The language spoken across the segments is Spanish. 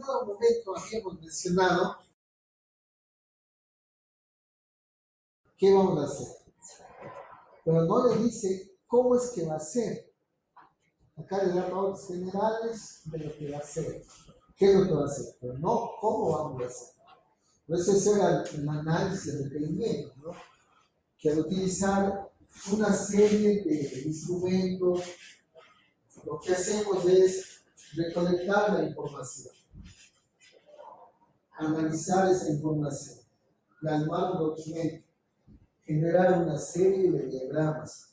determinado momento habíamos mencionado qué vamos a hacer, pero no le dice cómo es que va a ser. Acá le da pautas generales de lo que va a hacer, qué es lo que va a hacer, pero no cómo vamos a hacer. Entonces ese era el análisis de requerimientos, ¿no? Que al utilizar una serie de instrumentos, lo que hacemos es recolectar la información, analizar esa información, plasmar un documento, generar una serie de diagramas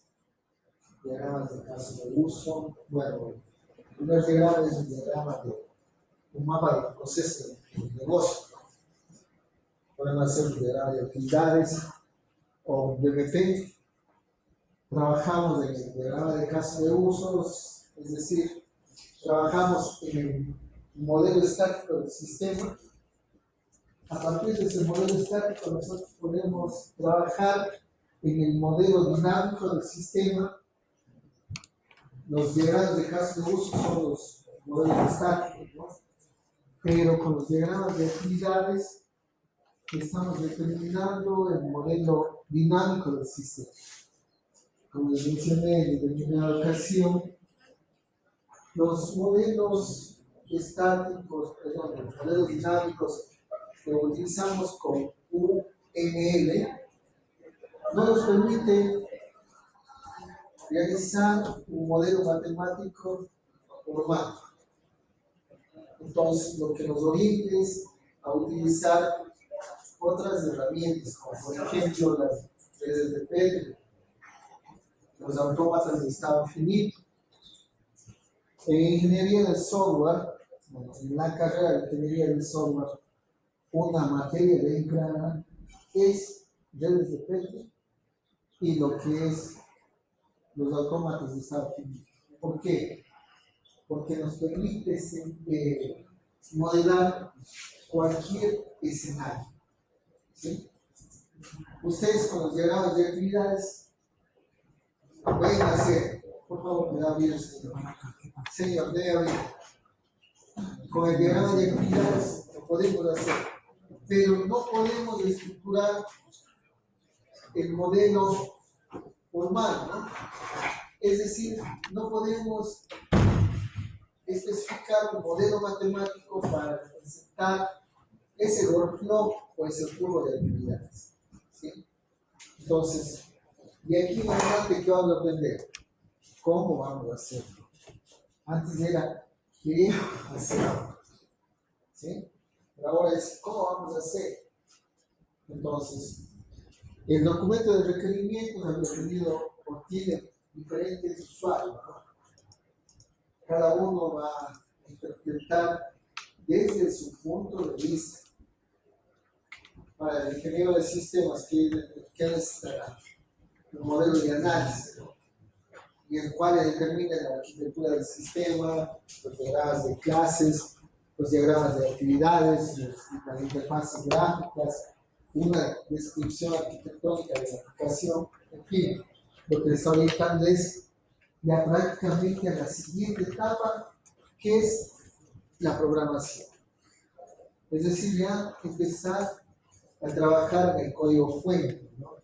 de caso de uso. Bueno, el primer diagrama es un diagrama de un mapa de proceso de negocio. Podemos hacer un diagrama de actividades o un DMP. Trabajamos en el diagrama de caso de usos, es decir, trabajamos en el modelo estático del sistema. A partir de ese modelo estático nosotros podemos trabajar en el modelo dinámico del sistema. Los diagramas de caso de uso son los modelos estáticos, ¿no? Pero con los diagramas de actividades estamos determinando el modelo dinámico del sistema. Como les mencioné en determinada ocasión, los modelos estáticos, perdón, los modelos dinámicos que utilizamos con UML no nos permiten realizar un modelo matemático formal. Entonces, lo que nos orienta es a utilizar otras herramientas, como por ejemplo las redes de Petri, los autómatas de estado finito. En ingeniería del software, bueno, en la carrera de ingeniería del software, una materia bien clara es redes de Petri y lo que es los autómatas de estado finito. ¿Por qué? Porque nos permite modelar cualquier escenario, ¿sí? Ustedes con los diagramas de actividades pueden hacer, por favor, me da bien, señor, debe abrir. Con el diagrama de actividades lo podemos hacer, pero no podemos estructurar el modelo formal, ¿no? Es decir, no podemos especificar un modelo matemático para representar ese workflow o ese flujo de actividades, ¿sí? Entonces, de aquí en adelante, ¿qué vamos a aprender? ¿Cómo vamos a hacerlo? Antes era qué hacer, ¿sí? Pero ahora es cómo vamos a hacer. Entonces, el documento de requerimientos ha definido o tiene diferentes usuarios, ¿no? Cada uno va a interpretar desde su punto de vista. Para el ingeniero de sistemas, ¿qué necesitará? Un modelo de análisis, ¿no? Y el cual determina la arquitectura del sistema, los diagramas de clases, los diagramas de actividades, las interfaces gráficas, una descripción arquitectónica de la aplicación, en fin, lo que les está orientando es ya prácticamente a la siguiente etapa, que es la programación. Es decir, ya empezar a trabajar en el código fuente, ¿no?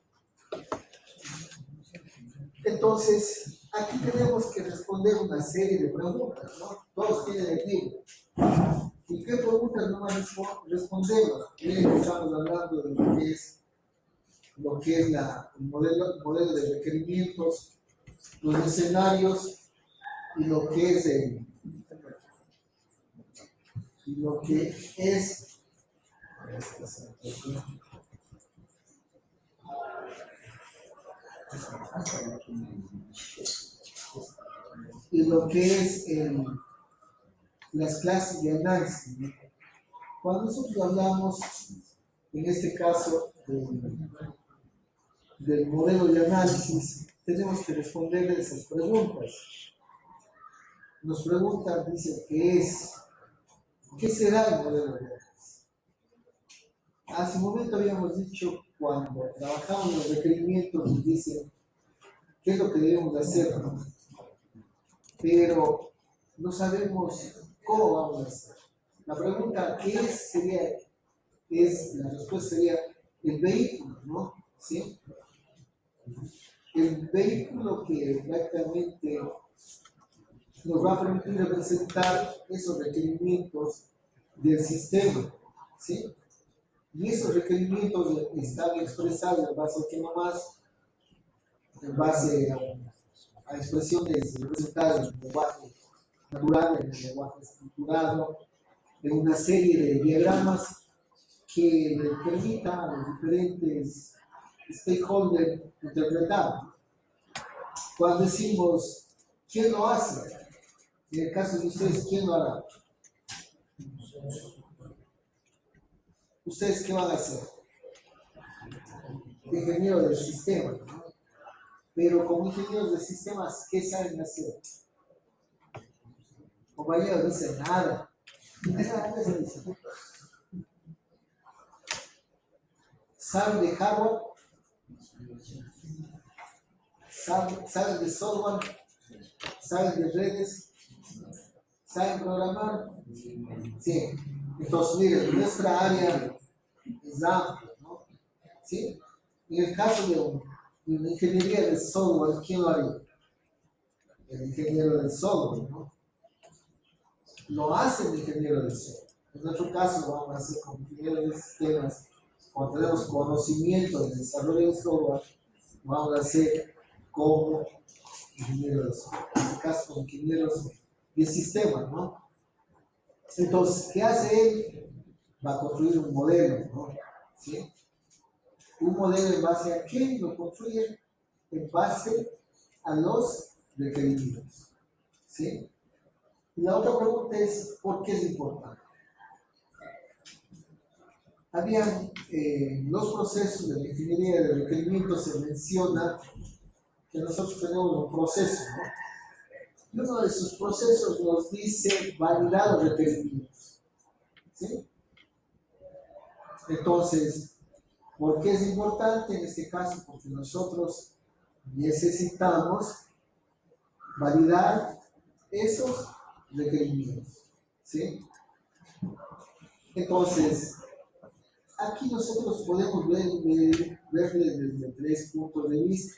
Entonces, aquí tenemos que responder una serie de preguntas, ¿no? Todos tienen el libro. ¿Y qué preguntas no respondemos? Miren, estamos hablando de lo que es el modelo de requerimientos, los escenarios y lo que es las clases de análisis, ¿no? Cuando nosotros hablamos, en este caso, del modelo de análisis, tenemos que responder esas preguntas. Nos preguntan, dice, ¿qué será el modelo de análisis? Hace un momento habíamos dicho, cuando trabajamos los requerimientos, nos dicen qué es lo que debemos hacer, pero no sabemos cómo vamos a hacer. La pregunta, ¿qué es? La respuesta sería el vehículo, ¿no? ¿Sí? El vehículo que prácticamente nos va a permitir representar esos requerimientos del sistema, ¿sí? Y esos requerimientos están expresados en base a qué nomás, en base a expresiones representadas en el lenguaje natural, en el lenguaje estructurado, en una serie de diagramas que le permitan a los diferentes stakeholders interpretar. Cuando decimos, ¿quién lo hace? En el caso de ustedes, ¿quién lo hará? ¿Ustedes qué van a hacer? Ingeniero del sistema, ¿no? Pero como ingenieros de sistemas, ¿qué saben hacer? Compañeros dicen nada. ¿Saben de hardware? ¿Saben de software? ¿Saben de redes? ¿Saben programar? Sí. Entonces, miren, nuestra área es amplia, ¿no? ¿Sí? En el caso de una ingeniería de software, ¿quién lo haría? El ingeniero del software, ¿no? Lo hace el ingeniero del software. En nuestro caso, lo vamos a hacer como ingeniero de sistemas. Cuando tenemos conocimiento del desarrollo del software, lo vamos a hacer como ingeniero del software. En este caso, como ingenieros de sistemas, ¿no? Entonces, ¿qué hace él? Va a construir un modelo, ¿no? ¿Sí? Un modelo en base a qué lo construye, en base a los requerimientos. ¿Sí? Y la otra pregunta es, ¿por qué es importante? Habían los procesos de la ingeniería de requerimientos, se menciona que nosotros tenemos un proceso, ¿no? Y uno de esos procesos nos dice validar los requerimientos. ¿Sí? Entonces, ¿por qué es importante en este caso? Porque nosotros necesitamos validar esos requerimientos. ¿Sí? Entonces, aquí nosotros podemos ver desde tres puntos de vista.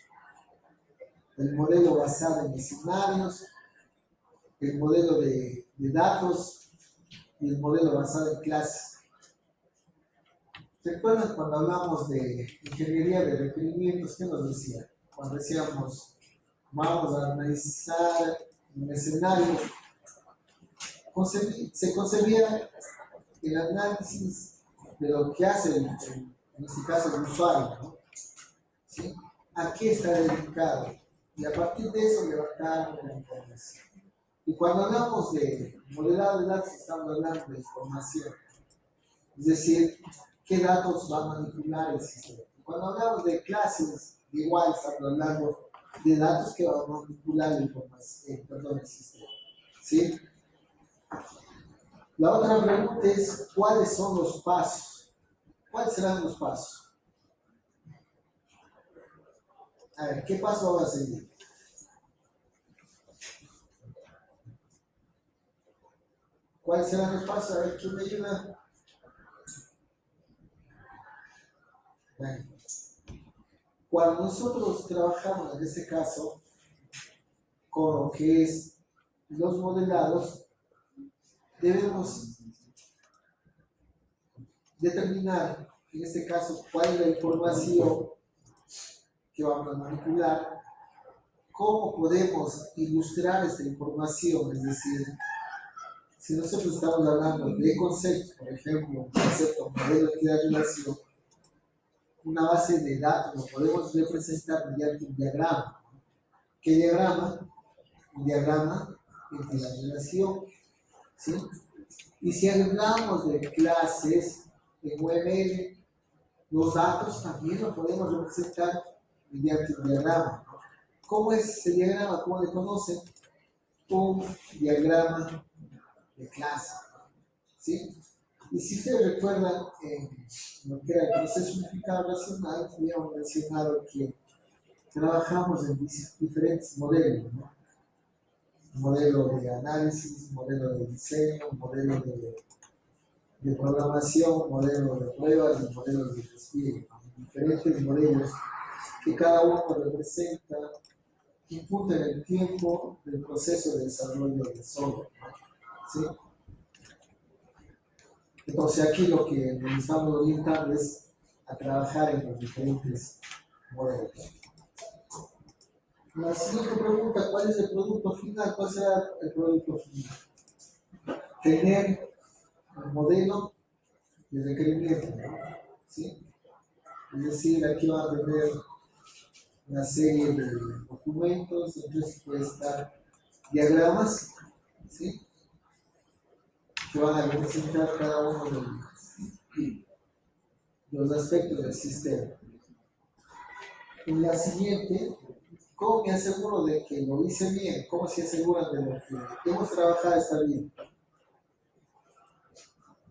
El modelo basado en escenarios, el modelo de datos y el modelo basado en clases. ¿Recuerdan cuando hablamos de ingeniería de requerimientos? ¿Qué nos decía? Cuando decíamos, vamos a analizar un escenario, se concebía el análisis de lo que hace, en este caso, el usuario, ¿no? ¿Sí? ¿A qué está dedicado? Y a partir de eso levantar la información. Y cuando hablamos de modelado de datos, estamos hablando de información. Es decir, qué datos va a manipular el sistema. Y cuando hablamos de clases, igual estamos hablando de datos que van a manipular la información, el sistema. ¿Sí? La otra pregunta es, ¿cuáles son los pasos? ¿Cuáles serán los pasos? A ver, ¿qué paso va a seguir? ¿Cuáles serán los pasos? A ver, ¿quién me ayuda? Bueno, cuando nosotros trabajamos en este caso con lo que es los modelados, debemos determinar, en este caso, cuál es la información que vamos a manipular, cómo podemos ilustrar esta información, es decir, si nosotros estamos hablando de conceptos, por ejemplo, un concepto, modelo de equidad de relación, una base de datos lo podemos representar mediante un diagrama. ¿Qué diagrama? Un diagrama de la relación. ¿Sí? Y si hablamos de clases en UML, los datos también los podemos representar mediante un diagrama. ¿Cómo es ese diagrama? ¿Cómo le conocen? Un diagrama de clase. ¿Sí? Y si ustedes recuerdan, lo que era el proceso unificado racional, habíamos mencionado que trabajamos en diferentes modelos, ¿no? Modelo de análisis, modelo de diseño, modelo de programación, modelos de pruebas y modelos de despliegue, diferentes modelos que cada uno representa un punto en el tiempo del proceso de desarrollo del software, ¿sí? Entonces aquí lo que nos estamos orientando es a trabajar en los diferentes modelos. La siguiente pregunta, ¿cuál es el producto final? ¿Cuál será el producto final? Tener un modelo de requerimiento, ¿sí? Es decir, aquí van a tener una serie de documentos, entonces puede estar diagramas, ¿sí? Que van a representar cada uno de los aspectos del sistema. En la siguiente, ¿cómo me aseguro de que lo hice bien? ¿Cómo se aseguran de lo que hemos trabajado está bien?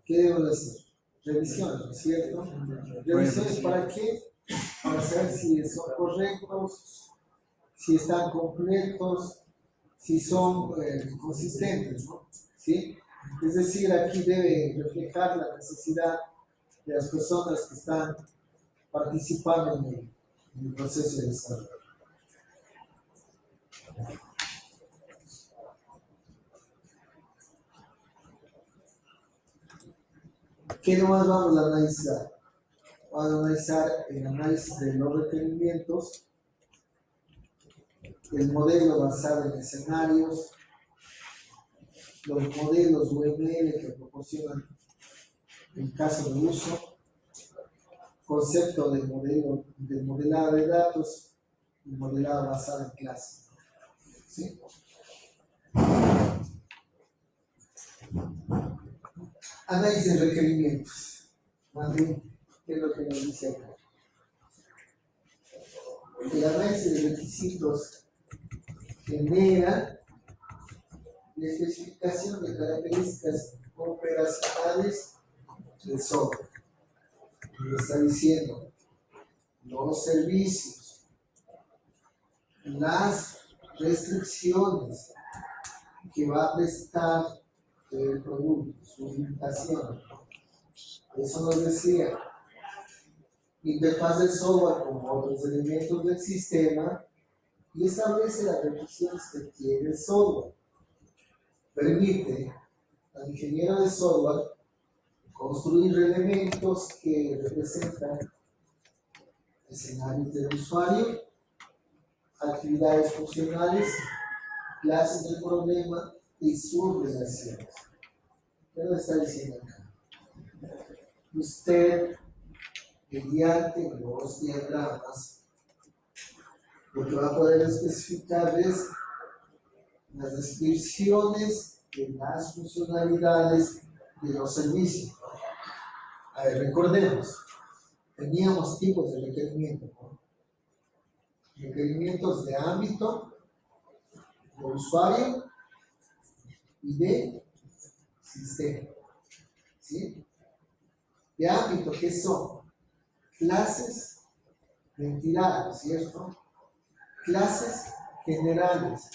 ¿Qué debo de hacer? Revisiones, ¿no es cierto? ¿Revisiones para qué? Para saber si son correctos, si están completos, si son consistentes, ¿no? ¿Sí? Es decir, aquí debe reflejar la necesidad de las personas que están participando en el proceso de desarrollo. ¿Qué nomás vamos a analizar? Vamos a analizar el análisis de los requerimientos, el modelo basado en escenarios, los modelos UML que proporcionan el caso de uso, concepto del modelo del modelado de datos y modelado basado en clases. ¿Sí? Análisis de requerimientos. Martín, ¿qué es lo que nos dice acá? El análisis de requisitos genera la especificación de características operacionales del software. Nos está diciendo los servicios, las restricciones que va a prestar el producto, su limitación. Eso nos decía, interfaz del software con otros elementos del sistema y establece las restricciones que quiere el software. Permite al ingeniero de software construir elementos que representan escenarios del usuario, actividades funcionales, clases del problema y sus relaciones. ¿Qué nos está diciendo acá? Usted, mediante los diagramas, lo que va a poder especificar es las descripciones de las funcionalidades de los servicios. A ver, recordemos, teníamos tipos de requerimientos, ¿no? Requerimientos de ámbito, de usuario y de sistema. ¿Sí? De ámbito, ¿qué son? Clases de entidades, ¿cierto? Clases generales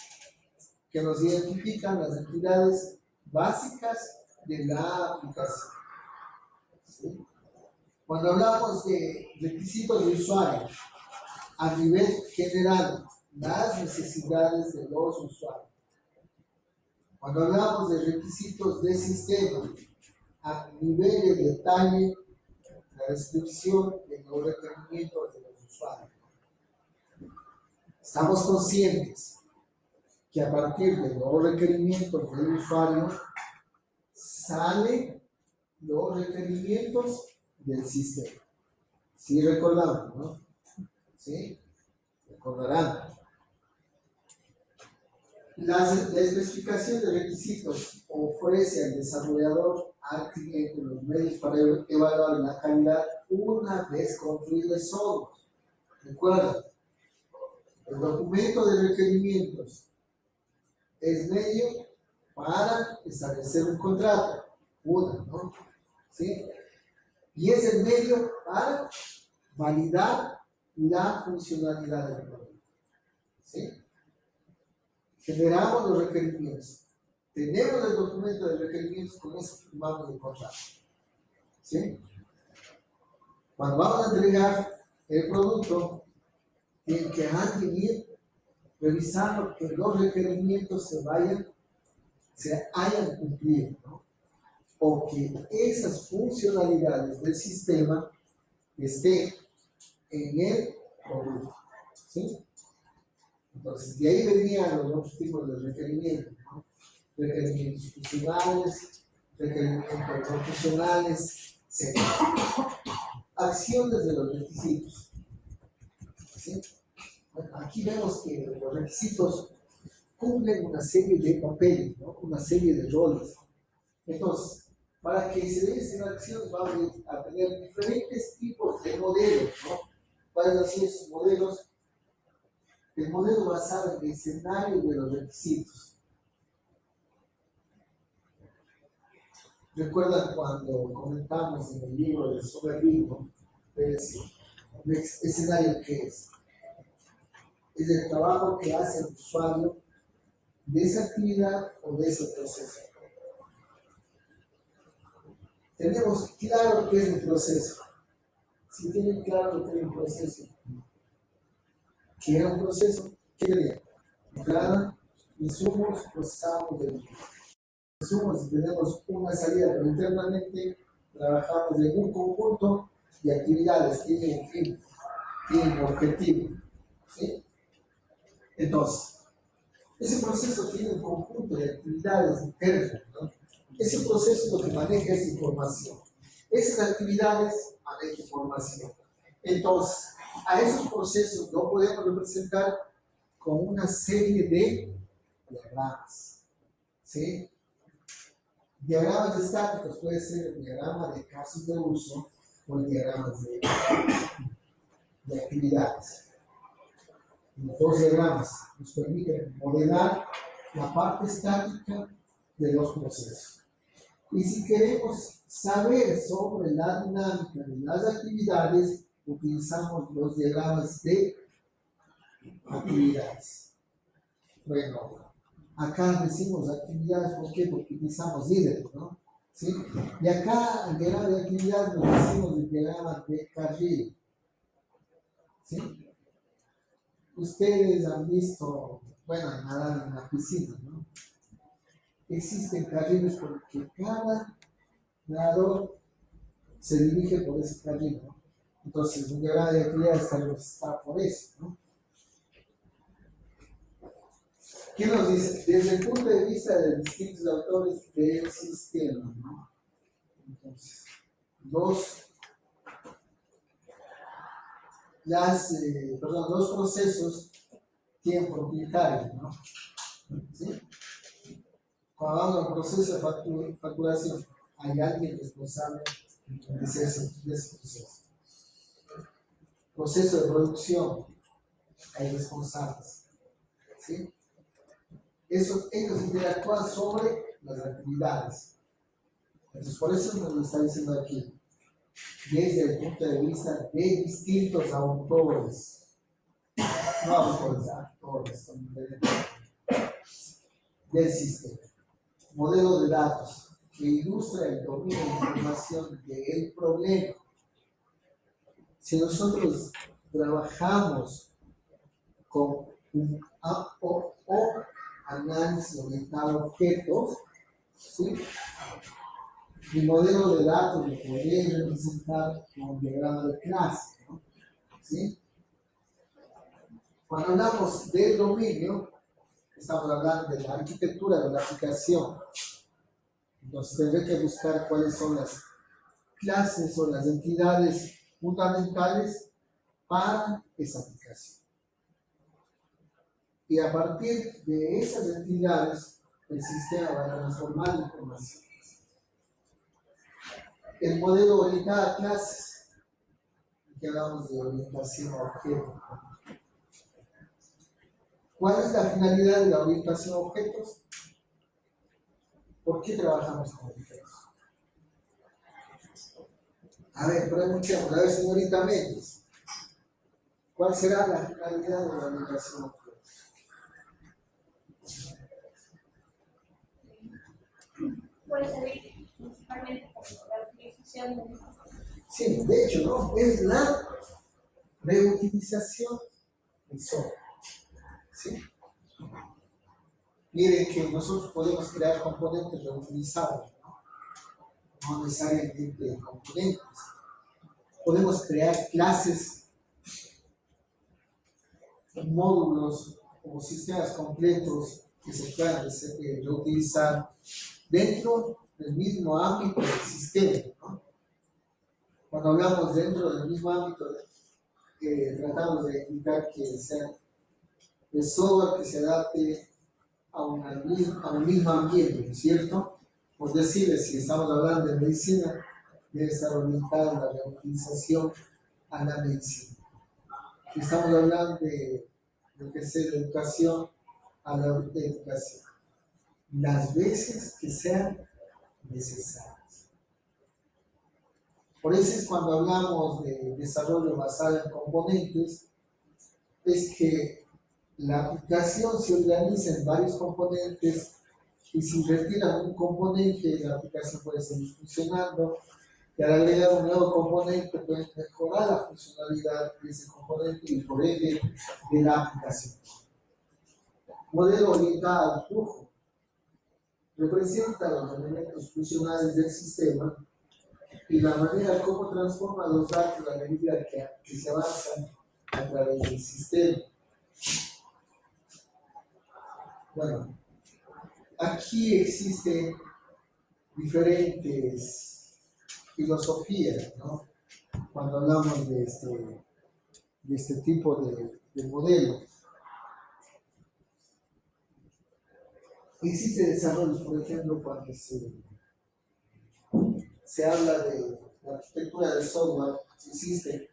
que nos identifican las entidades básicas de la aplicación. ¿Sí? Cuando hablamos de requisitos de usuario, a nivel general, las necesidades de los usuarios. Cuando hablamos de requisitos de sistema, a nivel de detalle, la descripción de los requerimientos de los usuarios. Estamos conscientes que a partir de los requerimientos del usuario salen los requerimientos del sistema. Sí recordamos, ¿no? ¿Sí? Recordarán. La especificación de requisitos ofrece al desarrollador al cliente los medios para evaluar la calidad una vez construido el software. Recuerda, el documento de requerimientos es medio para establecer un contrato, ¿no? ¿Sí? Y es el medio para validar la funcionalidad del producto. ¿Sí? Generamos los requerimientos. Tenemos el documento de requerimientos, con eso firmamos el contrato. ¿Sí? Cuando vamos a entregar el producto, tiene que antes ir revisando que los requerimientos se hayan cumplido, ¿no? O que esas funcionalidades del sistema estén en el producto, ¿sí? Entonces, de ahí venían los otros tipos de requerimientos, ¿no? Requerimientos funcionales, requerimientos no funcionales, etc. Acciones de los requisitos, ¿sí? Bueno, aquí vemos que los requisitos cumplen una serie de papeles, ¿no? Una serie de roles. Entonces, para que se den estas acciones vamos a tener diferentes tipos de modelos, ¿no? ¿Cuáles son esos modelos? El modelo basado en el escenario de los requisitos. ¿Recuerdan cuando comentamos en el libro del soberano? ¿El escenario qué es? Es el trabajo que hace el usuario de esa actividad o de ese proceso. Tenemos claro qué es el proceso. Si tienen claro lo que es el proceso, ¿qué era un proceso? ¿Qué sería? Entrada, insumos, procesamos de insumos y tenemos una salida, pero internamente trabajamos en un conjunto de actividades, tienen un fin, tienen un objetivo. ¿Sí? Entonces, ese proceso tiene un conjunto de actividades internas, ¿no? Ese proceso es lo que maneja esa información. Esas actividades manejan información. Entonces, a esos procesos lo podemos representar con una serie de diagramas. ¿Sí? Diagramas estáticos puede ser el diagrama de casos de uso o el diagrama de actividades. Los dos diagramas nos permiten modelar la parte estática de los procesos. Y si queremos saber sobre la dinámica de las actividades, utilizamos los diagramas de actividades. Bueno, acá decimos actividades, ¿por qué? Porque utilizamos líderes, ¿no? ¿Sí? Y acá, en el diagrama de actividades, nos decimos el diagrama de carril. ¿Sí? Ustedes han visto, bueno, nadar en la piscina, ¿no? Existen carriles porque cada nadador se dirige por ese carril, ¿no? Entonces, un diagrama de actividades está por eso, ¿no? ¿Qué nos dice? Desde el punto de vista de distintos autores del sistema, ¿no? Entonces, los procesos tienen propietarios, ¿no? ¿Sí? Cuando hablamos del proceso de facturación, hay alguien responsable de ese proceso. Proceso de producción, hay responsables. ¿Sí? Ellos interactúan sobre las actividades. Entonces, por eso nos lo está diciendo aquí, desde el punto de vista de distintos autores. No autores, actores, son diferentes. Del sistema. Modelo de datos que ilustra el dominio de información del problema. Si nosotros trabajamos con un análisis orientado a objetos, ¿sí? Mi modelo de datos lo podría representar como un diagrama de clase, ¿no? ¿Sí? Cuando hablamos del dominio, estamos hablando de la arquitectura de la aplicación. Entonces tendré que buscar cuáles son las clases o las entidades fundamentales para esa aplicación. Y a partir de esas entidades, el sistema va a transformar información. El modelo orientado a clases, que hablamos de orientación a objetos. ¿Cuál es la finalidad de la orientación a objetos? ¿Por qué trabajamos con objetos? A ver, preguntemos, a ver, señorita Méndez, ¿cuál será la finalidad de la orientación a objetos? Puede servir principalmente para la utilización Sí, de hecho, ¿no? Es la reutilización del software. ¿Sí? Miren que nosotros podemos crear componentes reutilizables, no necesariamente componentes. Podemos crear clases, módulos o sistemas completos que se puedan reutilizar dentro del mismo ámbito del sistema, ¿no? Cuando hablamos dentro del mismo ámbito, tratamos de indicar que sea el software que se adapte a un mismo ambiente, ¿no es cierto? Por decirles, si estamos hablando de medicina, debe estar orientada la reutilización a la medicina. Si estamos hablando de lo que es la educación, a la educación. Las veces que sean necesarias. Por eso es cuando hablamos de desarrollo basado en componentes, es que la aplicación se organiza en varios componentes y si retiran un componente, la aplicación puede seguir funcionando y al agregar un nuevo componente puede mejorar la funcionalidad de ese componente y por ende de la aplicación. Modelo orientado al flujo representa los elementos funcionales del sistema y la manera como transforma los datos a medida que se avanzan a través del sistema. Bueno, aquí existen diferentes filosofías, ¿no? Cuando hablamos de este tipo de modelos. Existen desarrollos, por ejemplo, cuando se habla de la arquitectura del software, existen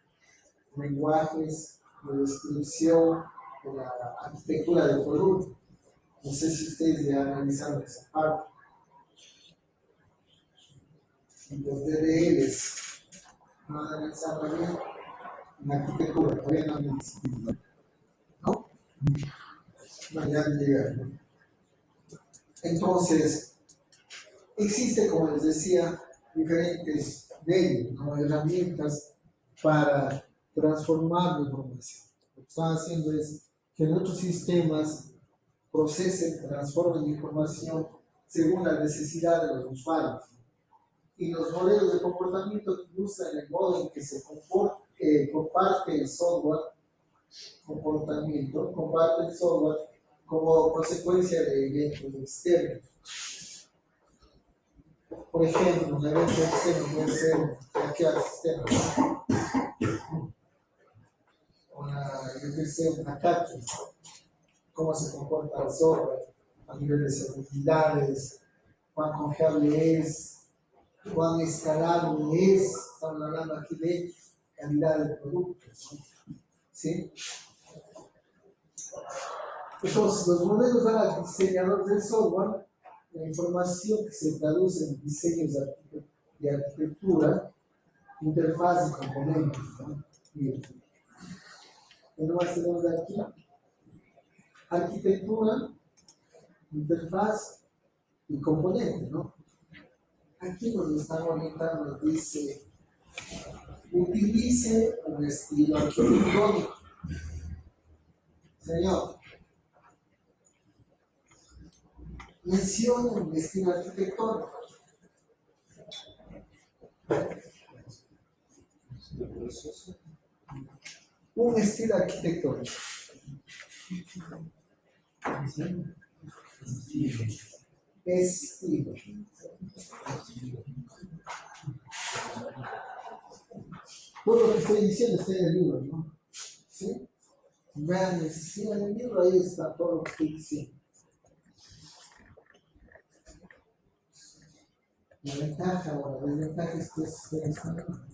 lenguajes de descripción de la arquitectura del producto. No sé si ustedes ya analizaron esa parte. Los DDLs no analizaron bien la arquitectura, todavía no analizan. ¿No? No, ya llegaron. Entonces, existe, como les decía, diferentes medios, ¿no? Herramientas para transformar la información. Lo que están haciendo es que nuestros sistemas procesen, transformen la información según la necesidad de los usuarios. Y los modelos de comportamiento que ilustran el modo en que se comparte el software, comparte el software como consecuencia de eventos externos. Por ejemplo, un evento externo puede ser hackear el sistema, un ataque, cómo se comporta el software a nivel de seguridades, cuán confiable es, cuán escalable es. Estamos hablando aquí de calidad del producto, ¿sí? Entonces, los modelos dan al diseñador del software la información que se traduce en diseños de arquitectura, interfaz y componentes, ¿no? Bien. ¿Qué más tenemos de aquí? Arquitectura, interfaz y componentes, ¿no? Aquí nos están orientando, nos dice, utilice un estilo arquitectónico. Señor, mencione un estilo arquitectónico. Un estilo arquitectónico. Estilo. Todo lo que estoy diciendo está en el libro, ¿no? ¿Sí? Vean, si en el libro ahí está todo lo que estoy diciendo. La ventaja o la desventaja es que es en español.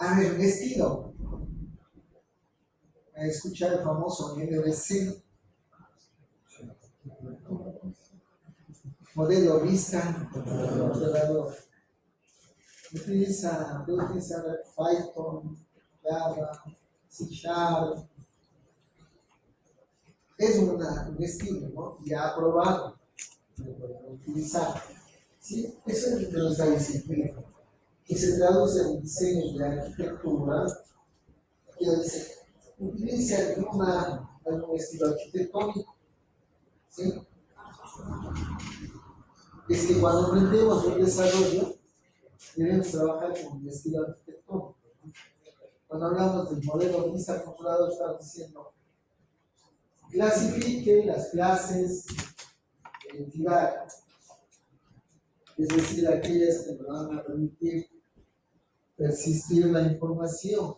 A ver, estilo. A escuchar el famoso MVC. Modelo vista, controlador. Puede utilizar Python, Java, C#, es un estilo, ¿no? Ya aprobado, lo pueden utilizar. ¿Sí? Eso es nuestra disciplina, que se traduce en diseños de arquitectura, que dice, utilice algún estilo arquitectónico. ¿Sí? Es que cuando aprendemos un desarrollo, debemos trabajar con un estilo arquitectónico, ¿no? Cuando hablamos del modelo vista controlador, estamos diciendo, clasifique las clases de entidad, es decir, aquellas que me van a permitir persistir la información.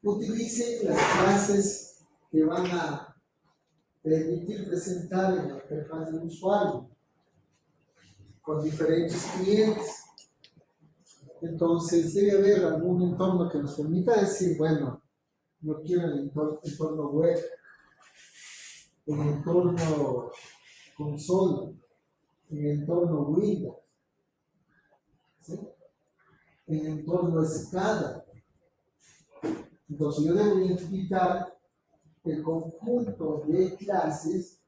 Utilice las clases que van a permitir presentar en la interfaz del usuario con diferentes clientes. Entonces, debe haber algún entorno que nos permita decir, bueno, no quiero el entorno web, el entorno consola, el entorno Windows, ¿sí? El entorno SCADA. Entonces, yo debo identificar el conjunto de clases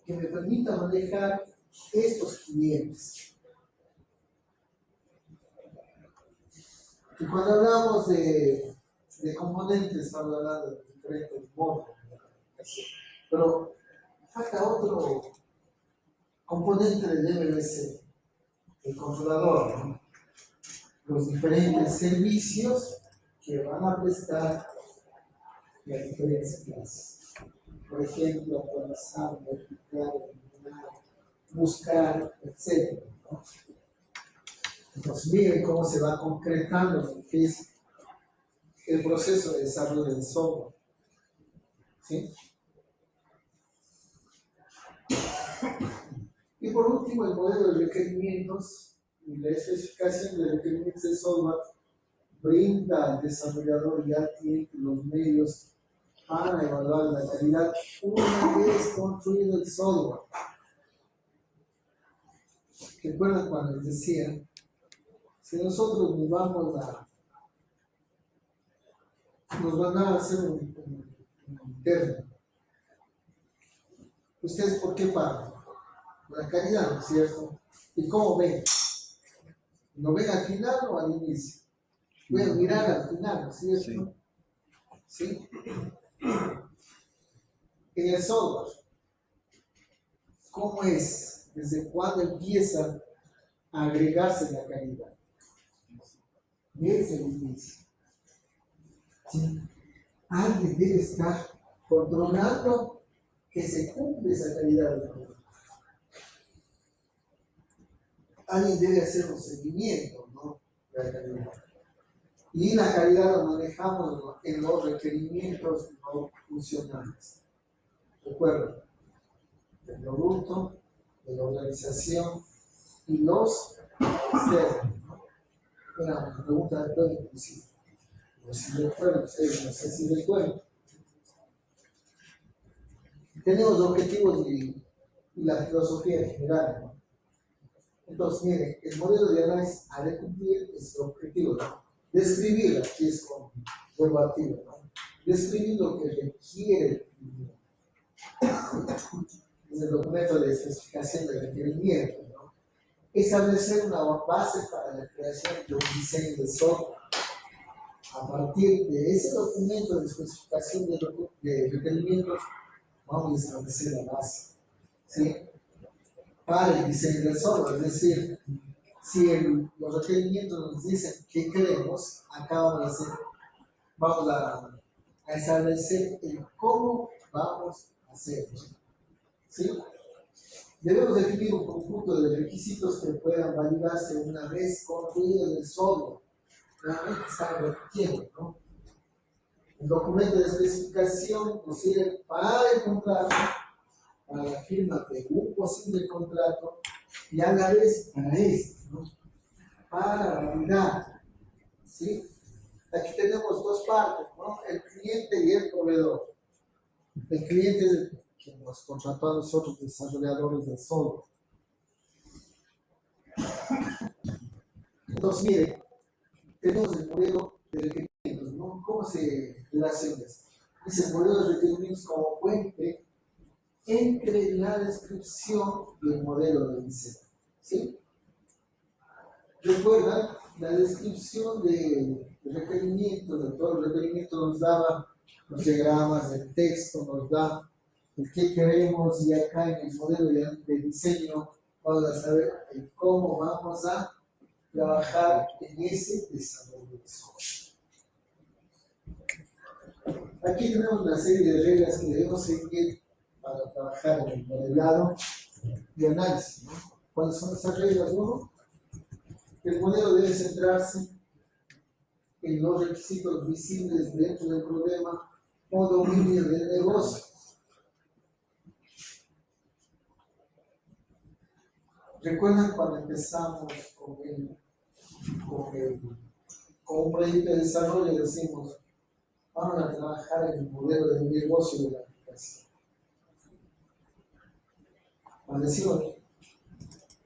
que me permita manejar estos clientes. Y cuando hablamos de componentes, estamos hablando de diferentes módulos, pero falta otro componente del MVC, el controlador, ¿no? Los diferentes servicios que van a prestar las diferentes clases. Por ejemplo, actualizar, verificar, eliminar, buscar, etc., ¿no? Entonces, miren cómo se va concretando lo que es el proceso de desarrollo del software. ¿Sí? Y por último, el modelo de requerimientos y la especificación de requerimientos del software brinda al desarrollador y al cliente los medios para evaluar la calidad una vez construido el software. ¿Recuerdan cuando les decía? Si nosotros nos van a hacer un interno, ¿ustedes por qué pagan? La calidad, ¿no es cierto? ¿Y cómo ven? ¿Lo ven al final o al inicio? Pueden mirar al final, ¿no es cierto? ¿Sí? En el software, ¿cómo es? ¿Desde cuándo empieza a agregarse la calidad? Desde el inicio. ¿Sí? Alguien debe estar controlando que se cumple esa calidad de producto. Alguien debe hacer un seguimiento, ¿no? De la calidad. Y la calidad la manejamos en los requerimientos no funcionales. Recuerden, el producto, de la organización y los externos, ¿no? Era una pregunta de todo inclusive. No sé si recuerdan, ustedes no sé si recuerdan. Tenemos objetivos y la filosofía en general, ¿no? Entonces, miren, el modelo de análisis ha de cumplir ese objetivo, ¿no? Describir, aquí es con verbo activo, ¿no? Describir lo que requiere es el documento de especificación de requerimiento, ¿no? Establecer una base para la creación de un diseño de software. A partir de ese documento de especificación de requerimientos, vamos a establecer la base, ¿sí? Para el diseño del software. Es decir, si los requerimientos nos dicen qué queremos, acá vamos a establecer el cómo vamos a hacerlo, ¿sí? Debemos definir un conjunto de requisitos que puedan validarse una vez construido el software. Realmente estamos repitiendo, ¿no? El documento de especificación nos sirve para el contrato, para la firma de un posible contrato y a la vez para esto, ¿no? Para validar, ¿sí? Aquí tenemos dos partes, ¿no? El cliente y el proveedor. El cliente es el que nos contrató a nosotros, desarrolladores del software. Entonces, miren, tenemos el modelo de requerimientos, ¿no? ¿Cómo se relaciona esto? Dice modelo de requerimientos como puente entre la descripción y el modelo de diseño. ¿Sí? Recuerdan, la descripción de requerimientos, de todo el requerimiento nos daba los diagramas, el texto nos da el qué queremos, y acá en el modelo de diseño vamos a saber el cómo vamos a trabajar en ese desarrollo de software. Aquí tenemos una serie de reglas que debemos seguir para trabajar en el modelado y análisis, ¿no? ¿Cuáles son esas reglas? Uno, el modelo debe centrarse en los requisitos visibles dentro del problema o dominio del negocio. ¿Recuerdan cuando empezamos con un proyecto de desarrollo? Decimos, vamos a trabajar en el modelo de negocio de la aplicación. Cuando decimos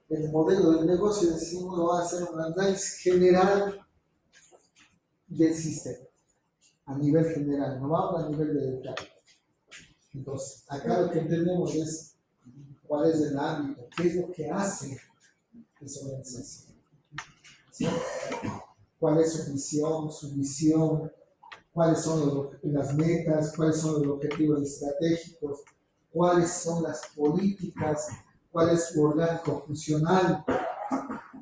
el modelo del negocio, decimos, va a hacer un análisis general del sistema, a nivel general, no vamos a nivel de detalle. Entonces, acá lo que entendemos es cuál es el ámbito, qué es lo que hace esa organización, ¿sí? Cuál es su visión, cuáles son las metas, cuáles son los objetivos estratégicos, cuáles son las políticas, cuál es su orgánico funcional.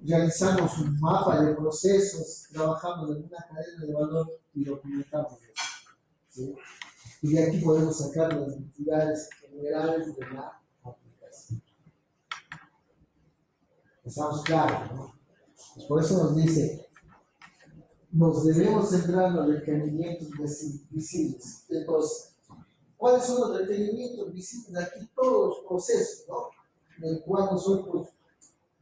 Realizamos un mapa de procesos, trabajamos en una cadena de valor y documentamos eso, ¿sí? Y de aquí podemos sacar las entidades generales de la aplicación. Estamos claros, ¿no? Pues por eso nos dice, nos debemos centrar en los requerimientos visibles. Entonces, ¿cuáles son los requerimientos visibles? Aquí todos los procesos, ¿no? En el cual nosotros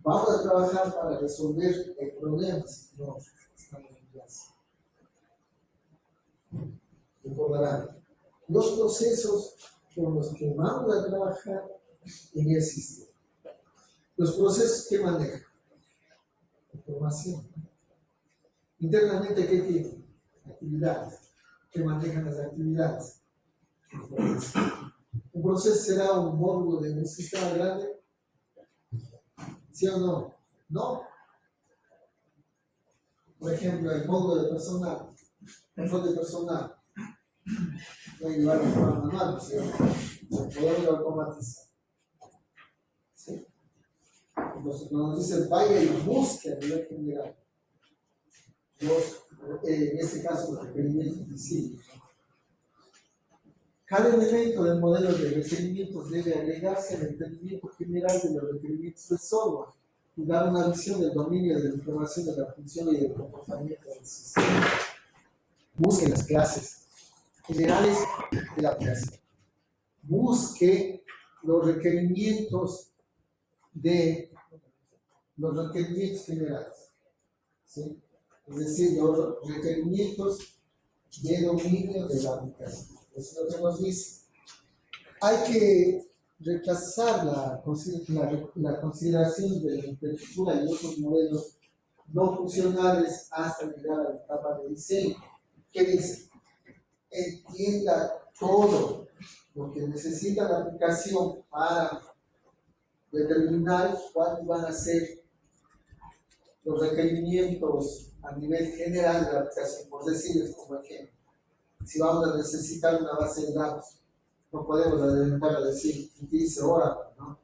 vamos a trabajar para resolver el problema si no estamos en clase. Recordarán, los procesos con los que vamos a trabajar en el sistema. Los procesos que manejan información. Internamente, ¿qué tienen? Actividades. ¿Qué manejan las actividades? Un proceso será un módulo de un sistema grande. ¿Sí o no? No. Por ejemplo, el módulo de personal, control de personal, puede llevar un programa manual, ¿sí? Podemos automatizar. ¿Sí? Entonces, cuando nos dice vaya y busque a nivel general, en este caso, los requerimientos visibles. Cada elemento del modelo de requerimientos debe agregarse al entendimiento general de los requerimientos del software y dar una visión del dominio de la información de la función y del comportamiento del sistema. Busque las clases generales de la aplicación. Busque los requerimientos generales, ¿sí? Es decir, los requerimientos de dominio de la aplicación. Eso es lo que nos dice. Hay que rechazar la consideración de la arquitectura y otros modelos no funcionales hasta llegar a la etapa de diseño. ¿Qué dice? Entienda todo lo que necesita la aplicación para determinar cuáles van a ser los requerimientos a nivel general de la aplicación. Por decirles como ejemplo, si vamos a necesitar una base de datos, no podemos adelantar a decir utilice Oracle, ¿no?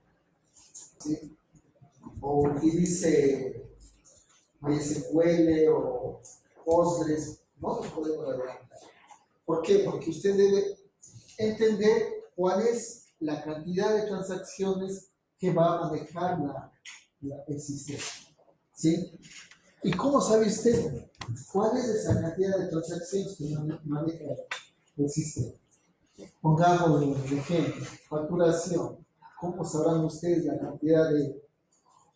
¿Sí? O utilice MySQL o Postgres, no nos podemos adelantar. ¿Por qué? Porque usted debe entender cuál es la cantidad de transacciones que va a manejar el sistema, ¿sí? ¿Y cómo sabe usted cuál es esa cantidad de transacciones que maneja el sistema? Pongamos un ejemplo, facturación. ¿Cómo sabrán ustedes la cantidad de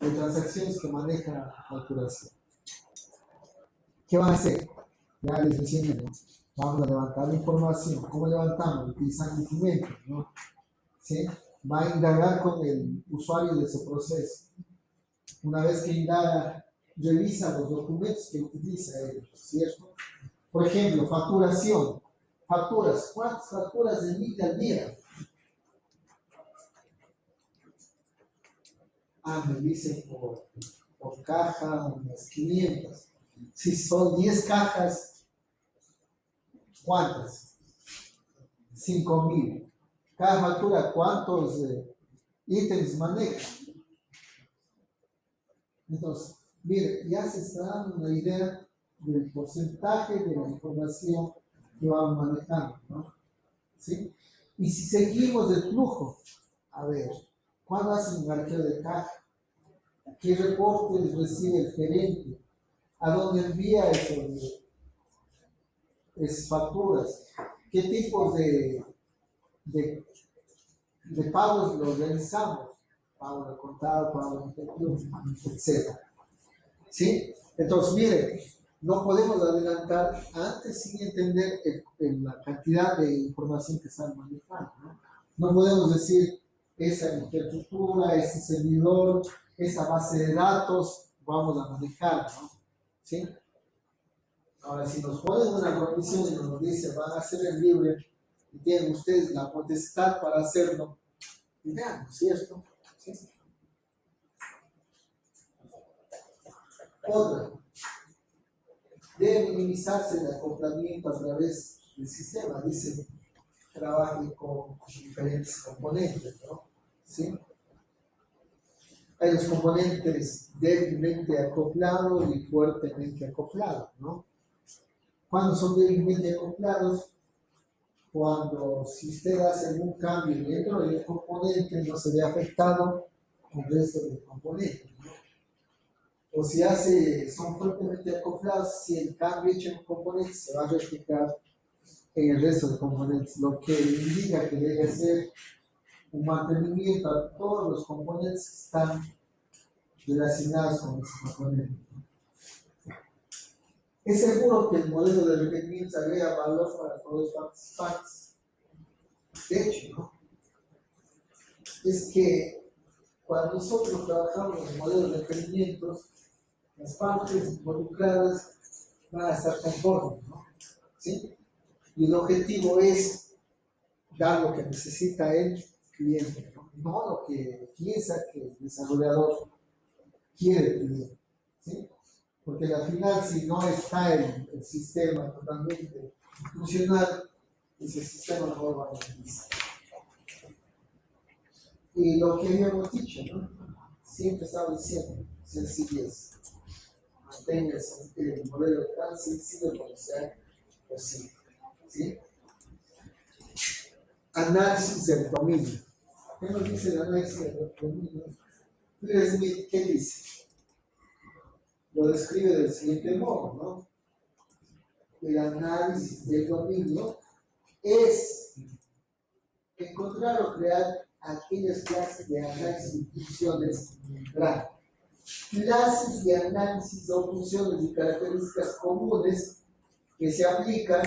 transacciones que maneja la facturación? ¿Qué van a hacer? Ya les decía, ¿no? Vamos a levantar la información. ¿Cómo levantamos? Utilizando documentos, ¿no? ¿Sí? Va a indagar con el usuario de ese proceso. Una vez que indaga, revisa los documentos que utiliza él, ¿cierto? Por ejemplo, facturación. Facturas. ¿Cuántas facturas emite al día? Me dicen por caja unas 500. Si son 10 cajas, ¿cuántas? 5.000. Cada factura, ¿cuántos ítems maneja? Entonces, mire, ya se está dando una idea del porcentaje de la información que vamos manejando, ¿no? ¿Sí? Y si seguimos el flujo, a ver, ¿cuándo hace un arqueo de caja? ¿Qué reportes recibe el gerente? ¿A dónde envía esas facturas? ¿Qué tipos de pagos los realizamos? Pago de contado, pago de efectivo, etc. ¿Sí? Entonces, miren, no podemos adelantar antes sin entender la cantidad de información que están manejando, ¿no? No podemos decir esa infraestructura, ese servidor, esa base de datos, vamos a manejar, ¿no? ¿Sí? Ahora, si nos ponen una condición y nos dice van a hacer el libre y tienen ustedes la potestad para hacerlo, y vean, ¿no es cierto? ¿Sí? Otra, debe minimizarse el acoplamiento a través del sistema. Dice, trabaje con diferentes componentes, ¿no? ¿Sí? Hay los componentes débilmente acoplados y fuertemente acoplados, ¿no? ¿Cuándo son débilmente acoplados? Cuando si usted hace algún cambio dentro del componente no se ve afectado con el resto del componente, ¿no? O si son fuertemente acoplados, si el cambio hecho en un componente se va a replicar en el resto de componentes, lo que indica que debe ser un mantenimiento a todos los componentes que están relacionados con ese componente. Es seguro que el modelo de requerimientos agrega valor para todos los participantes. De hecho, ¿no? Es que cuando nosotros trabajamos en el modelo de requerimientos, las partes involucradas van a estar conformes, ¿no? ¿Sí? Y el objetivo es dar lo que necesita el cliente, no lo que piensa que el desarrollador quiere el cliente, ¿sí? Porque al final, si no está el sistema totalmente funcional, ese sistema no lo va a utilizar. Y lo que habíamos dicho, ¿no? Siempre estaba diciendo, sencillez. Mantenga el modelo tan sencillo como sea posible, ¿sí? Análisis del dominio. ¿Qué nos dice el análisis del dominio? Smith, ¿qué dice? Lo describe del siguiente modo, ¿no? El análisis del dominio es encontrar o crear aquellas clases de análisis y funciones grandes. Clases de análisis o funciones y características comunes que se aplican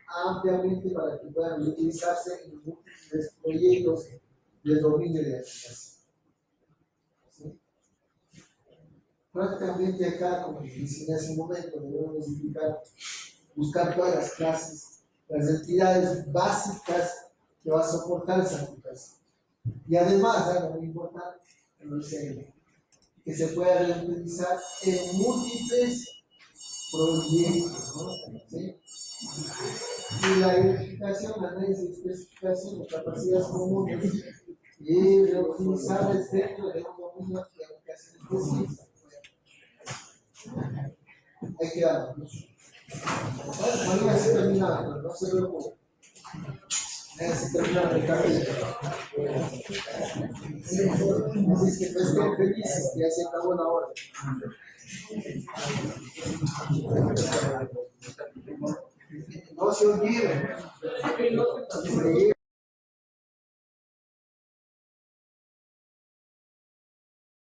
ampliamente para que puedan utilizarse en múltiples proyectos del dominio de aplicación. ¿Sí? Prácticamente acá, como dije hace un momento, debemos buscar todas las clases, las entidades básicas que va a soportar esa aplicación. Y además, algo muy importante, que se pueda reutilizar en múltiples proyectos, ¿no? ¿Sí? Y la identificación, análisis de especificación de capacidades comunes y reutilizables dentro de un dominio de aplicación específica. Hay que darlo. Mañana se termina, no se preocupe. Mañana se termina el capítulo. Así es que estén felices, que ya se acabó la hora. No se olviden.